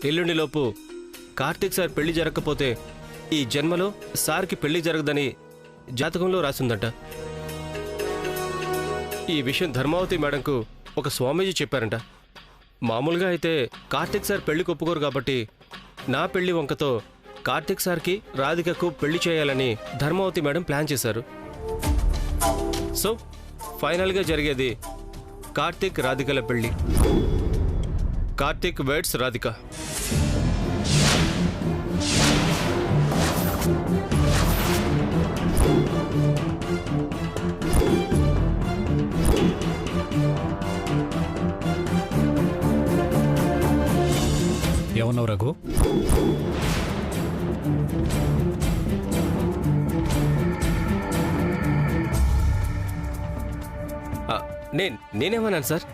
ఎల్లుండిలోపు Karthik sir పెళ్లి జరగకపోతే ఈ జన్మలో సార్కి పెళ్లి జరగదని జాతకంలో రాసిందట. ఈ విషయం ధర్మావతి మేడంకు ఒక స్వామీజీ చెప్పారంట. మామూలుగా అయితే కార్తీక్ సార్ పెళ్లికి ఒప్పుకోరు కాబట్టి నా పెళ్లి వంకతో కార్తీక్ సార్కి రాధికకు పెళ్లి చేయాలని ధర్మావతి మేడం ప్లాన్ చేశారు. సో ఫైనల్గా జరిగేది కార్తీక్ రాధికల పెళ్లి. కార్తీక్ వెడ్స్ రాధిక. ఏమన్నావు రఘు? నేనేమన్నాను సార్?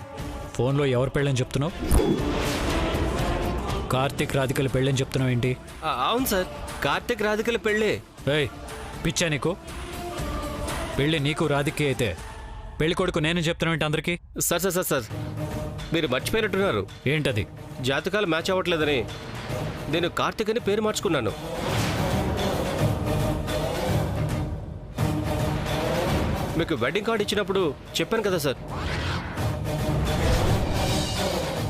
ఫోన్లో ఎవరు పెళ్ళని చెప్తున్నావు? కార్తీక్ రాధికల పెళ్ళని చెప్తున్నావు ఏంటి? అవును సార్, కార్తీక్ రాధికల పెళ్ళే. ఏయ్, పిచ్చా నీకు? పెళ్ళి నీకు రాధికే అయితే పెళ్లి కొడుకు నేను చెప్తున్నావు ఏంటి అందరికీ? సార్ సార్ సార్ సార్ మీరు మర్చిపోయినట్టున్నారు. ఏంటది? జాతకాలు మ్యాచ్ అవ్వట్లేదని నేను కార్తీక్ అని పేరు మార్చుకున్నాను. మీకు వెడ్డింగ్ కార్డు ఇచ్చినప్పుడు చెప్పాను కదా సార్,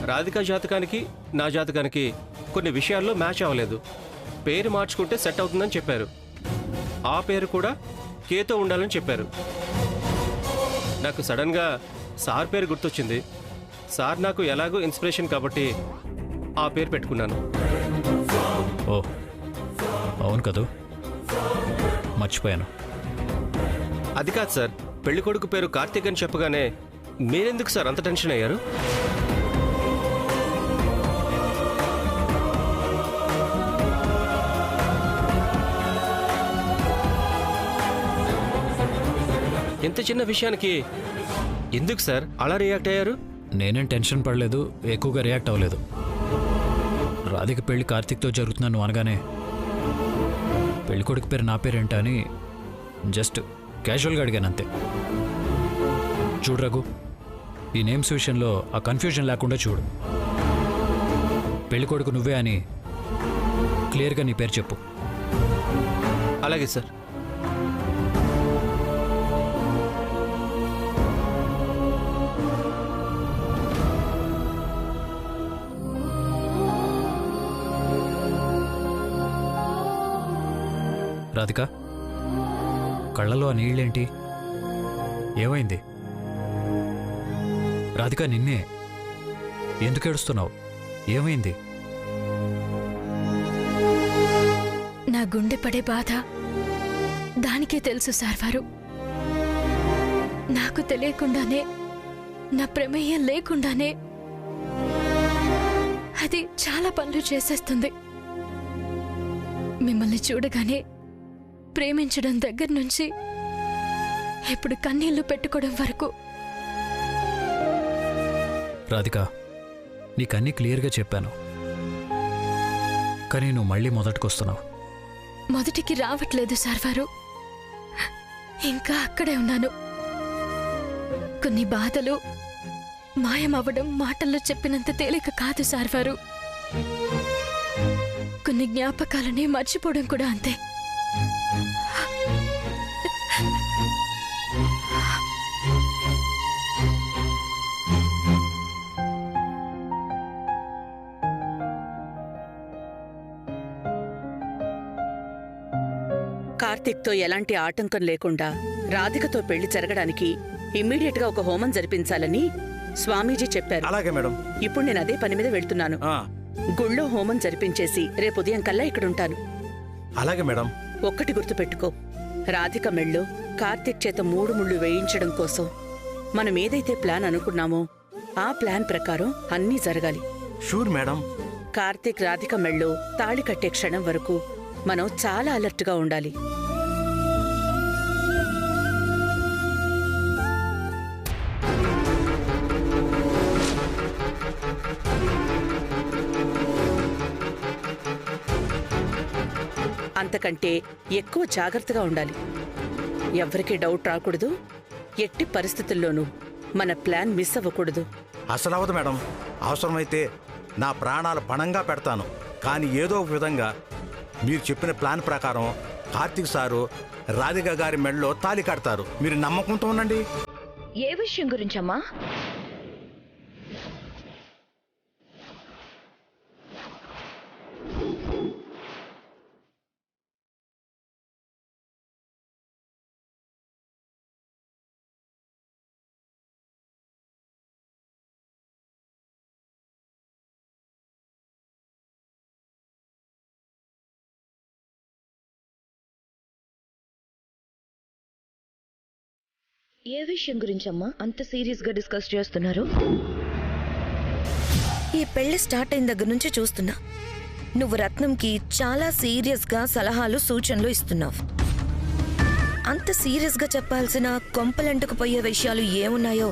రాధిక జాతకానికి నా జాతకానికి కొన్ని విషయాల్లో మ్యాచ్ అవ్వలేదు. పేరు మార్చుకుంటే సెట్ అవుతుందని చెప్పారు. ఆ పేరు కూడా కేతో ఉండాలని చెప్పారు. నాకు సడన్గా సార్ పేరు గుర్తొచ్చింది. సార్ నాకు ఎలాగో ఇన్స్పిరేషన్ కాబట్టి ఆ పేరు పెట్టుకున్నాను. ఓ అవును కదూ, మర్చిపోయాను. అది కాదు సార్, పెళ్లి కొడుకు పేరు కార్తీక్ అని చెప్పగానే మీరెందుకు సార్ అంత టెన్షన్ అయ్యారు? ఎంత చిన్న విషయానికి ఎందుకు సార్ అలా రియాక్ట్ అయ్యారు? నేనేం టెన్షన్ పడలేదు, ఎక్కువగా రియాక్ట్ అవ్వలేదు. రాధిక పెళ్లి కార్తీక్తో జరుగుతున్నాను అనగానే పెళ్లి కొడుకు పేరు నా పేరేంటా అని జస్ట్ క్యాజువల్గా అడిగాను అంతే. చూడు రఘు, ఈ నేమ్స్ విషయంలో ఆ కన్ఫ్యూజన్ లేకుండా చూడు. పెళ్లి కొడుకు నువ్వే అని క్లియర్గా నీ పేరు చెప్పు. అలాగే సార్. రాధిక, కళ్ళలో ఆ నీళ్ళేంటి? ఏమైంది? రాధిక, నిన్నే. ఎందుకు ఏడుస్తున్నావు? ఏమైంది? నా గుండె పడే బాధ దానికే తెలుసు సార్ వారు. నాకు తెలియకుండానే, నా ప్రమేయం లేకుండానే అది చాలా పనులు చేసేస్తుంది. మిమ్మల్ని చూడగానే ప్రేమించడం దగ్గర నుంచి ఇప్పుడు కన్నీళ్లు పెట్టుకోవడం వరకు. రాధిక, నీకన్నీ క్లియర్గా చెప్పాను, కానీ నువ్వు మళ్ళీ మొదటికొస్తున్నావు. మొదటికి రావట్లేదు సార్ వారు, ఇంకా అక్కడే ఉన్నాను. కొన్ని బాధలు మాయమవ్వడం మాటల్లో చెప్పినంత తేలిక కాదు సార్ వారు. కొన్ని జ్ఞాపకాలని మర్చిపోవడం కూడా అంతే. కార్తీక్తో ఎలాంటి ఆటంకం లేకుండా రాధికతో పెళ్లి జరగడానికి ఇమ్మీడియట్ గా ఒక హోమం జరిపించాలని స్వామీజీ చెప్పారు. అలాగే మేడం. ఇప్పుడు నేను అదే పని మీద వెళ్తున్నాను. గుళ్ళో హోమం జరిపించేసి రేపు ఉదయం కల్లా ఇక్కడుంటాను. అలాగే మేడం. ఒక్కటి గుర్తుపెట్టుకో, రాధిక మెళ్ళో కార్తీక్ చేత 3 ముళ్ళు వేయించడం కోసం మనం ఏదైతే ప్లాన్ అనుకున్నామో ఆ ప్లాన్ ప్రకారం అన్నీ జరగాలి. Sure madam. కార్తీక్ రాధిక మెళ్ళో తాళి కట్టే క్షణం వరకు మనం చాలా అలర్ట్ గా ఉండాలి. అంతకంటే ఎక్కువ జాగ్రత్తగా ఉండాలి. ఎవ్వరికీ డౌట్ రాకూడదు. ఎట్టి పరిస్థితుల్లోనూ మన ప్లాన్ మిస్ అవ్వకూడదు. అసలు అవ్వదు మేడం. అవసరమైతే నా ప్రాణాలు పణంగా పెడతాను. కానీ ఏదో ఒక విధంగా మీరు చెప్పిన ప్లాన్ ప్రకారం కార్తీక్ సారు రాధిక గారి మెడలో తాళి కడతారు. మీరు నమ్మకంతో ఉండండి. ఏ విషయం గురించమ్మా? ఏ విషయం గురించమ్మా అంత సీరియస్ గా డిస్కస్ చేస్తున్నారు? ఈ పెళ్లి స్టార్ట్ అయిన దగ్గర నుంచి చూస్తున్నా నువ్వు రత్నంకి చాలా సీరియస్ గా సలహాలు సూచనలు ఇస్తున్నావు. అంత సీరియస్ గా చెప్పాల్సిన కొంపలంటుకుపోయే విషయాలు ఏమున్నాయో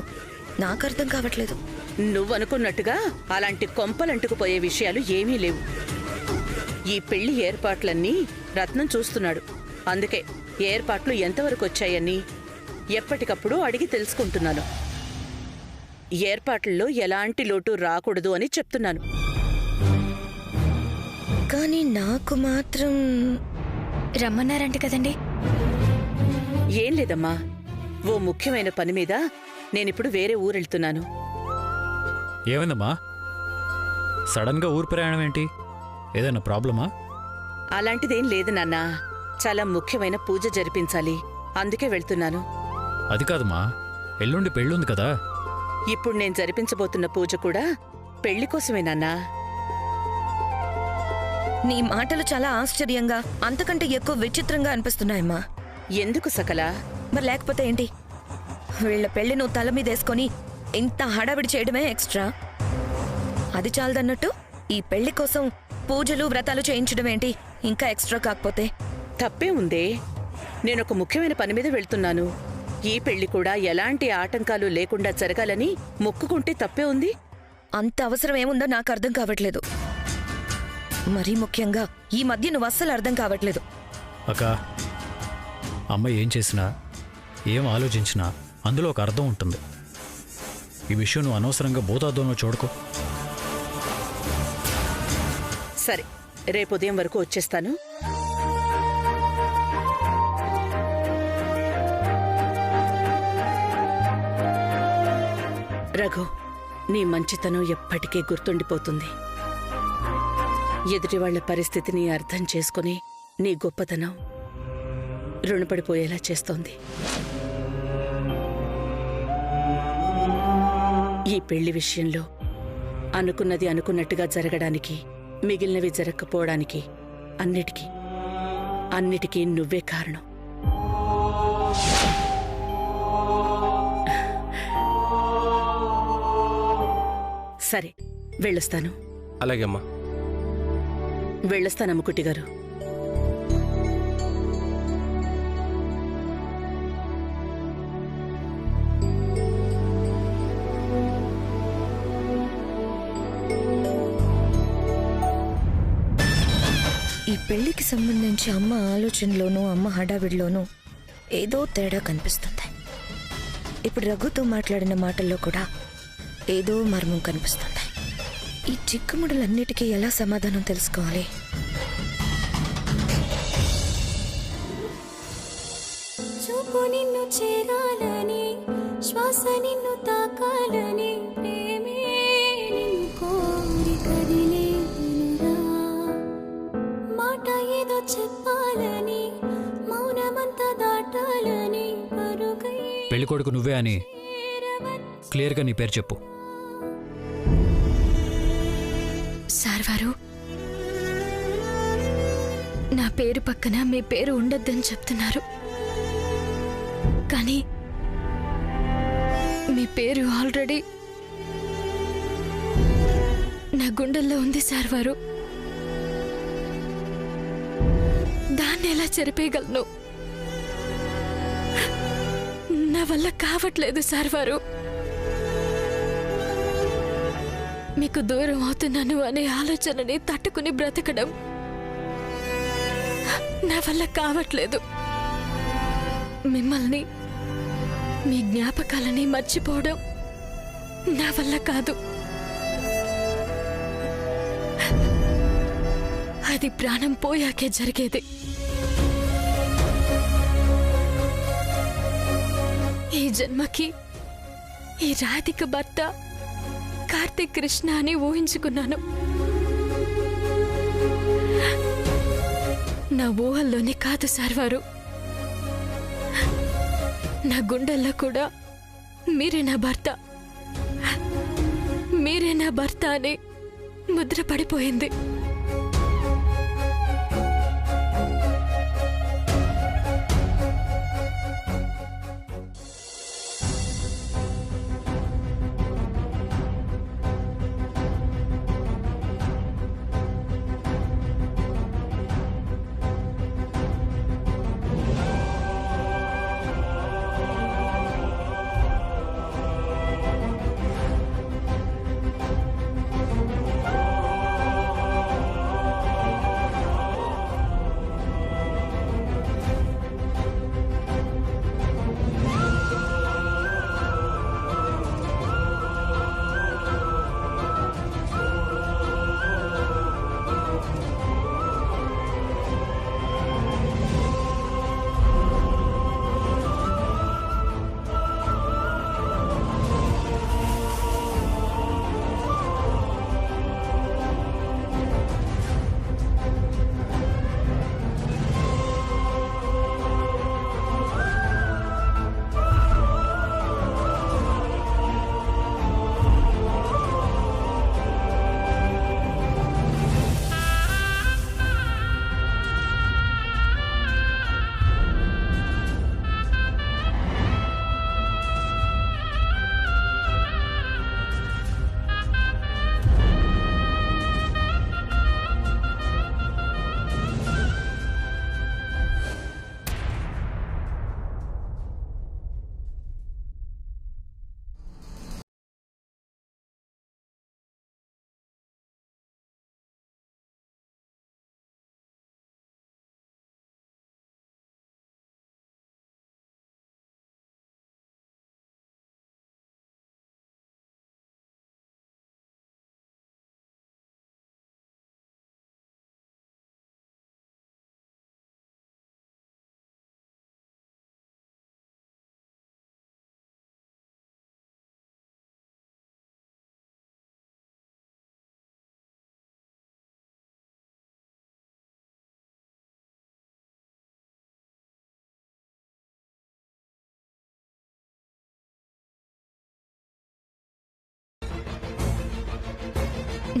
నాకు అర్థం కావట్లేదు. నువ్వనుకున్నట్టుగా అలాంటి కొంపలంటుకుపోయే విషయాలు ఏమీ లేవు. ఈ పెళ్లి ఏర్పాట్లన్నీ రత్నం చూస్తున్నాడు. అందుకే ఏర్పాట్లు ఎంతవరకు వచ్చాయని ఎప్పటికప్పుడు అడిగి తెలుసుకుంటున్నాను. ఏర్పాట్లలో ఎలాంటి లోటు రాకూడదు అని చెప్తున్నాను. కానీ నాకు మాత్రం రమ్మన్నారంట కదండి. ఏం లేదమ్మా, ఓ ముఖ్యమైన పని మీద నేనిప్పుడు వేరే ఊరెళ్తున్నాను. ఏమైందమ్మా? సడన్గా ఊరు ప్రయాణం ఏంటి? ఏదైనా ప్రాబ్లమా? అలాంటిదేం లేదు నాన్న. చాలా ముఖ్యమైన పూజ జరిపించాలి, అందుకే వెళ్తున్నాను. అది కాదమ్మా, ఎల్లుండి పెళ్ళుంది కదా. ఇప్పుడు నేను జరిపించబోతున్న పూజ కూడా పెళ్లి కోసమే నాన్నా. నీ మాటలు చాలా ఆశ్చర్యంగా, అంతకంటే ఎక్కువ విచిత్రంగా అనిపిస్తున్నాయమ్మా. ఎందుకు సకలా? మరి లేకపోతే ఏంటి? వీళ్ల పెళ్లి నువ్వు తల మీదేసుకొని ఇంత హడావిడి చేయడమే ఎక్స్ట్రా. అది చాలదన్నట్టు ఈ పెళ్లి కోసం పూజలు వ్రతాలు చేయించడం ఏంటి ఇంకా ఎక్స్ట్రా కాకపోతే? తప్పే ఉందే. నేనొక ముఖ్యమైన పని మీద వెళ్తున్నాను. ఈ పెళ్లి కూడా ఎలాంటి ఆటంకాలు లేకుండా జరగాలని మొక్కుకుంటే తప్పే ఉంది. అంత అవసరం ఏముందో నాకు అర్థం కావట్లేదు. మరీ ముఖ్యంగా ఈ మధ్య నువ్వు అస్సలు అర్థం కావట్లేదు. అక్క, అమ్మ ఏం చేసినా ఏం ఆలోచించినా అందులో ఒక అర్థం ఉంటుంది. ఈ విషయం నువ్వు అనవసరంగా భూతార్థంలో చూడకు. సరే, రేపు ఉదయం వరకు వచ్చేస్తాను. రఘు, నీ మంచితనం ఎప్పటికీ గుర్తుండిపోతుంది. ఎదుటి వాళ్ల పరిస్థితిని అర్థం చేసుకుని నీ గొప్పతనం రుణపడిపోయేలా చేస్తోంది. ఈ పెళ్లి విషయంలో అనుకున్నది అనుకున్నట్టుగా జరగడానికి, మిగిలినవి జరగకపోవడానికి అన్నిటికీ నువ్వే కారణం. సరే, వెళ్ళొస్తాను. అలాగే అమ్మా. వెళ్ళొస్తానమ్మ కుట్టి గారు. ఈ పెళ్లికి సంబంధించి అమ్మ ఆలోచనలోనూ అమ్మ హడావిడిలోనూ ఏదో తేడా కనిపిస్తుంది. ఇప్పుడు రఘుతో మాట్లాడిన మాటల్లో కూడా ఏదో మర్మం కనిపిస్తుంది. ఈ చిక్కుముడులన్నిటికీ ఎలా సమాధానం తెలుసుకోవాలి? చూపు నిన్ను చేరాలని, శ్వాస నిన్ను తాకాలని, ప్రేమే నిన్ను కోరి కదిలేనురా. మాట ఏదో చెప్పాలని, మౌనమంతా దాటాలని పరుగై. పెళ్లి కొడుకు నువ్వే అని క్లియర్గా నీ పేరు చెప్పు. సార్ వారు, నా పేరు పక్కన మీ పేరు ఉండొద్దని చెప్తున్నారు. కానీ మీ పేరు ఆల్రెడీ నా గుండెల్లో ఉంది సార్ వారు. దాన్ని ఎలా చెరిపేయగలను? నా వల్ల కావట్లేదు సార్ వారు. మీకు దూరం అవుతున్నాను అనే ఆలోచనని తట్టుకుని బ్రతకడం నా వల్ల కావట్లేదు. మిమ్మల్ని, మీ జ్ఞాపకాలని మర్చిపోవడం నా వల్ల కాదు. అది ప్రాణం పోయాకే జరిగేది. ఈ జన్మకి ఈ రాధిక భర్త కార్తీక్ కృష్ణ అని ఊహించుకున్నాను. నా ఊహల్లోనే కాదు సార్ వారు, నా గుండెల్లో కూడా మీరే నా భర్త, మీరే నా భర్త అని ముద్ర పడిపోయింది.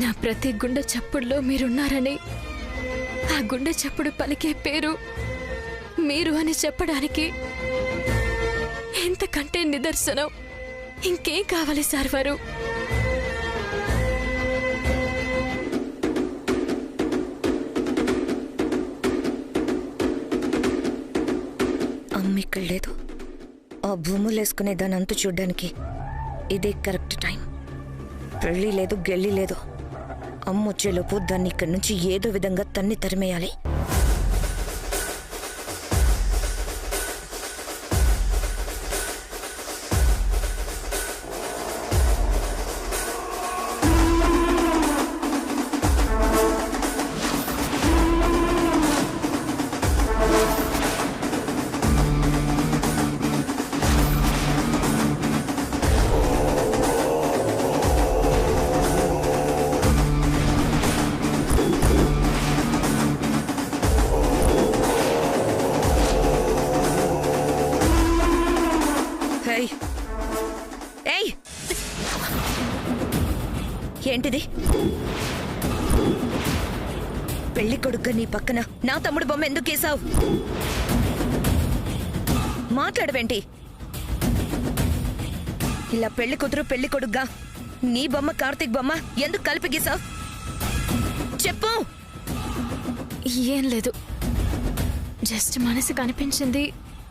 నా ప్రతి గుండె చప్పుడులో మీరున్నారని, ఆ గుండె చప్పుడు పలికే పేరు మీరు అని చెప్పడానికి ఎంతకంటే నిదర్శనం ఇంకేం కావాలి సార్ వారు? అమ్మ ఇక్కడ లేదు. ఆ భూములు వేసుకునే దాని అంతు చూడ్డానికి ఇదే కరెక్ట్ టైం. పెళ్ళి లేదు, గెళ్ళి లేదు. అమ్మ వచ్చేలోపు దాన్ని ఇక్కడి నుంచి ఏదో విధంగా తన్ని తరిమేయాలి. ఏంటిది? పెళ్లి కొడుగ్గా నీ పక్కన నా తమ్ముడు బొమ్మ ఎందుకు గీసావు? మాట్లాడవేంటి? ఇలా పెళ్లి కూతురు పెళ్లి కొడుగ్గా నీ బొమ్మ కార్తీక్ బొమ్మ ఎందుకు కలిపి గీసావు? చెప్పు. ఏం లేదు, జస్ట్ మనసు కనిపించింది,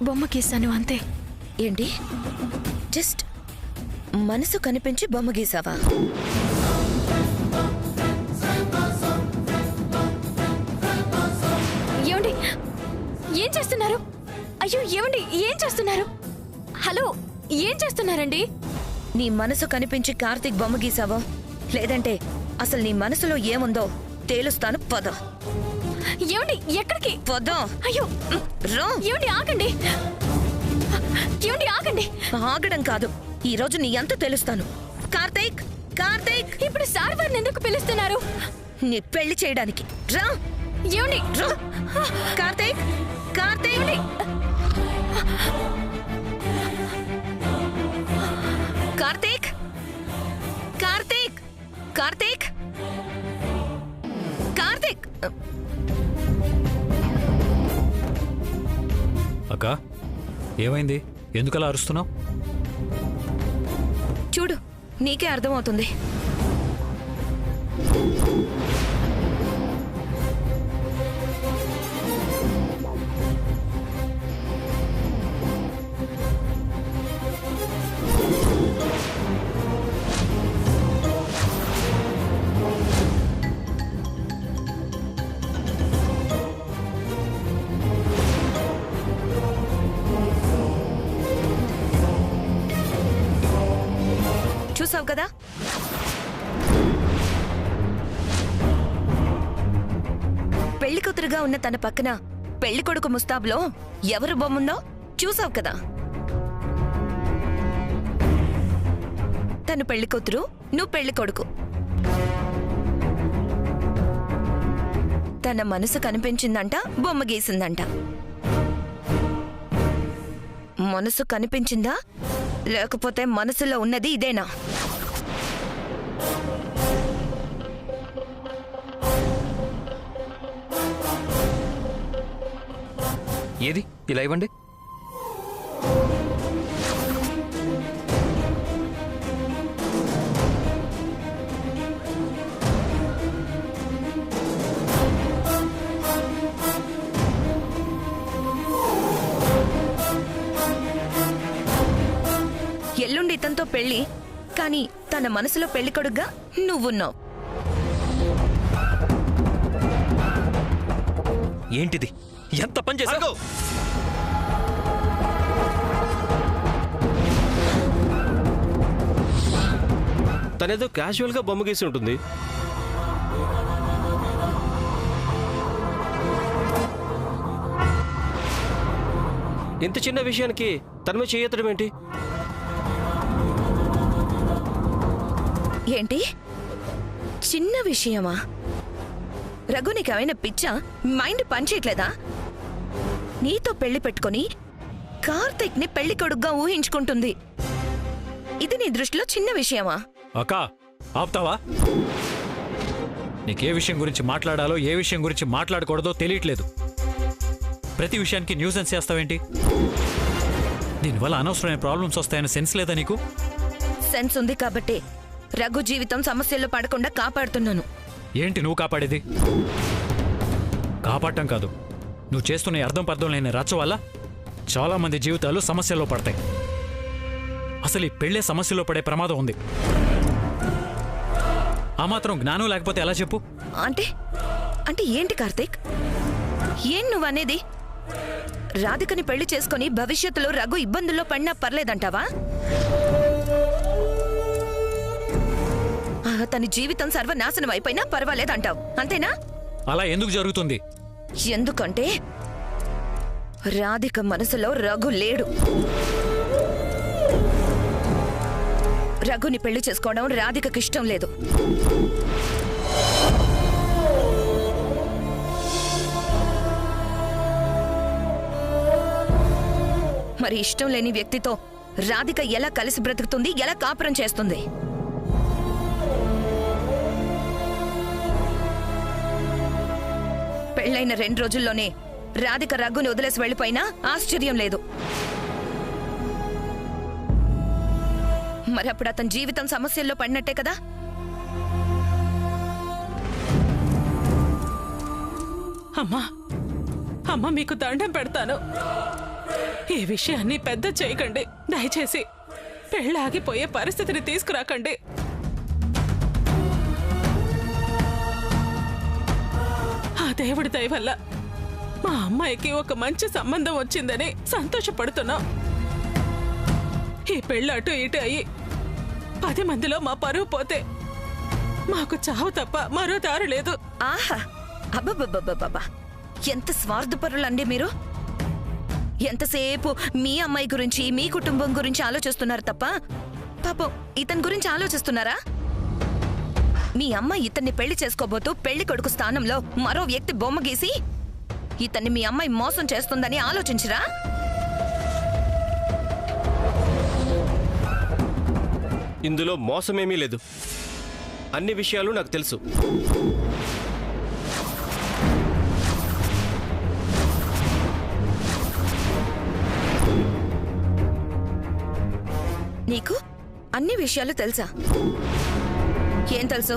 బొమ్మ గీసాను అంతే. ఏంటి? జస్ట్ మనసు కనిపించి బొమ్మ గీసావా? ఏమండి, ఏం చేస్తున్నారు? అయ్యో ఏమండి, ఏం చేస్తున్నారు? హలో, ఏం చేస్తున్నారండి? నీ మనసు కనిపించి కార్తీక్ బొమ్మ గీసావో లేదంటే అసలు నీ మనసులో ఏముందో తేలుస్తాను, పద. ఏమండి ఎక్కడికి? వద్దా? అయ్యో రా. ఏమండి ఆగండి, ఏమండి ఆగండి. ఆగడం కాదు, ఈ రోజు నీ అంత తెలుస్తాను. కార్తీక్, కార్తీక్, ఇప్పుడు సార్ వారిని ఎందుకు పిలుస్తున్నారు? నీ పెళ్లి చేయడానికి. రా. ఏమండి రా. కార్తీక్, కార్తీక్, కార్తీక్, కార్తీక్, కార్తీక్, కార్తీక్. అక్క ఏమైంది? ఎందుకలా అరుస్తున్నావు? చూడు, నీకే అర్థమవుతుంది. చూసావు కదా, పెళ్లి కూతురుగా ఉన్న తన పక్కన పెళ్లి కొడుకు ముస్తాబ్లో ఎవరు బొమ్ముందో చూసావు కదా. తను పెళ్లి కూతురు, నువ్వు పెళ్లి కొడుకు. తన మనసు కనిపించిందంట, బొమ్మ గీసిందంట. మనసు కనిపించిందా లేకపోతే మనసులో ఉన్నది ఇదేనా? ఏది ఇలా ఇవ్వండి. ఎల్లుండి ఇతనితో పెళ్లి, కానీ తన మనసులో పెళ్లి కొడుగ్గా నువ్వున్నావు. ఏంటిది? ఎంత పని చేశావు? తనేదో క్యాజువల్ గా బొమ్మ గీసి ఉంటుంది. ఇంత చిన్న విషయానికి తనమే చేయతడం ఏంటి? ఏంటి చిన్న విషయమా? రఘు నీకేమైనా పిచ్చా? మైండ్ పనిచేయట్లేదా? నీతో పెళ్లి పెట్టుకుని కార్తీక్ ని పెళ్లి కొడుగ్గా ఊహించుకుంటుంది. ఇది నీ దృష్టిలో చిన్న విషయమా? అక్క ఆపుతావా? నీకే విషయం గురించి మాట్లాడాలో ఏ విషయం గురించి మాట్లాడకూడదో తెలియట్లేదు. ప్రతి విషయానికి న్యూసెన్స్ చేస్తావేంటి? దీనివల్ల అనవసరమైన ప్రాబ్లమ్స్ వస్తాయని సెన్స్ లేదా నీకు? సెన్స్ ఉంది కాబట్టి రఘు జీవితం సమస్యల్లో పడకుండా కాపాడుతున్నాను. ఏంటి నువ్వు కాపాడేది? కాపాడటం కాదు, నువ్వు చేస్తున్న అర్థం పర్థం లేని రచ్చ వల్ల చాలా మంది జీవితాలు సమస్యల్లో పడతాయి. అసలు ఈ పెళ్లే సమస్యలో పడే ప్రమాదం ఉంది. ఆ మాత్రం జ్ఞానం లేకపోతే ఎలా చెప్పు? అంటే అంటే ఏంటి కార్తీక్? ఏం నువ్వనేది? రాధికని పెళ్లి చేసుకుని భవిష్యత్తులో రఘు ఇబ్బందుల్లో పడినా పర్లేదంటావా? తన జీవితం సర్వనాశనం అయిపోయినా పర్వాలేదంటావు, అంతేనా? అలా ఎందుకు జరుగుతుంది? ఎందుకంటే రాధిక మనసులో రఘు లేడు. రఘుని పెళ్లి చేసుకోవడం రాధికకి ఇష్టం లేదు. మరి ఇష్టం లేని వ్యక్తితో రాధిక ఎలా కలిసి బ్రతుకుతుంది, ఎలా కాపురం చేస్తుంది? పెళ్లైన 2 రోజుల్లోనే రాధిక రఘుని వదిలేసి వెళ్ళిపోయినా ఆశ్చర్యం లేదు. మరి అప్పుడు అతని జీవితం సమస్యల్లో పడినట్టే కదా? అమ్మా అమ్మ, మీకు దండం పెడతాను. ఈ విషయాన్ని పెద్ద చేయకండి దయచేసి. పెళ్ళాగిపోయే పరిస్థితిని తీసుకురాకండి. ఆ దేవుడి దయ వల్ల మా అమ్మాయికి ఒక మంచి సంబంధం వచ్చిందని సంతోషపడుతున్నాం. ఈ పెళ్ళి అటు ఇటు అయ్యి 10 మందిలో మా పరువు పోతే మాకు చావు తప్ప మరో దారి లేదు. ఆహా, అబ్బబ్బబ్బబ్బబ్బా, ఎంత స్వార్థపరులండి మీరు. ఎంతసేపు మీ అమ్మాయి గురించి మీ కుటుంబం గురించి ఆలోచిస్తున్నారు తప్ప పాపం ఇతని గురించి ఆలోచిస్తున్నారా? మీ అమ్మ ఇతన్ని పెళ్లి చేసుకోబోతూ పెళ్లి కొడుకు స్థానంలో మరో వ్యక్తి బొమ్మ గీసి ఇతన్ని మీ అమ్మాయి మోసం చేస్తుందని ఆలోచించరా? ఇందులో మోసమేమీ లేదు. అన్ని విషయాలు నాకు తెలుసు. నీకు అన్ని విషయాలు తెలుసా? ఏం తెలుసు?